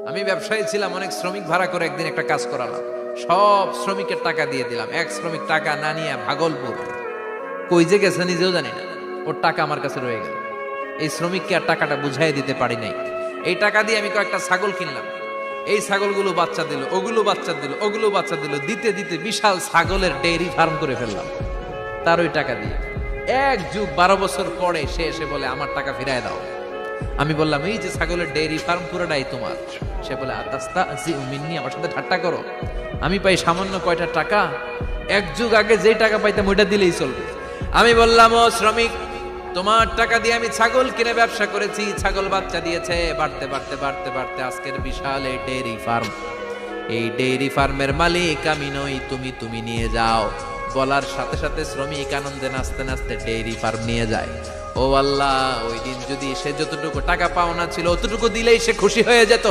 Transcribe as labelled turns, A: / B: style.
A: আমি ব্যবসায়ী ছিলাম, অনেক শ্রমিক ভাড়া করে একদিন একটা কাজ করালাম। সব শ্রমিকের টাকা দিয়ে দিলাম। এক শ্রমিক টাকা না নিয়ে ভাগলপুর কই যে গেছে নিজেও জানি না। ওর টাকা আমার কাছে রয়ে গেল। এই শ্রমিককে আর টাকাটা বুঝাই দিতে পারি নাই। এই টাকা দিয়ে আমি কয়েকটা ছাগল কিনলাম। এই ছাগলগুলো বাচ্চা দিল, ওগুলো বাচ্চা দিল, ওগুলো বাচ্চা দিল, দিতে দিতে বিশাল ছাগলের ডেইরি ফার্ম করে ফেললাম তার ওই টাকা দিয়ে। 1 যুগ 12 বছর পরে সে এসে বলে আমার টাকা ফিরায় দাও। আমি বললাম এই যে ছাগলের ডেইরি ফার্ম পুরোটাই তোমার। সে বলে আতাস্তা জি মিন্নি, আমার সাথে ঠাট্টা করো? আমি পাই সামান্য কয়টা টাকা, 1 যুগ আগে যে টাকা পাইতাম ওইটা দিলেই চলবে। আমি বললাম ও শ্রমিক, তোমার টাকা দিয়ে আমি ছাগল কিনে ব্যবসা করেছি, ছাগল বাচ্চা দিয়েছে, বাড়তে বাড়তে বাড়তে বাড়তে আজকের বিশাল এই ডেইরি ফার্ম। এই ডেইরি ফার্মের মালিক আমি নই, তুমি নিয়ে যাও। বলার সাথে সাথে শ্রমিক আনন্দে নাচতে নাচতে ডেইরি ফার্ম নিয়ে যায়। ও আল্লাহ, ওই দিন যদি সে যতটুকু টাকা পাওনা ছিল অতটুকু দিলেই সে খুশি হয়ে যেত।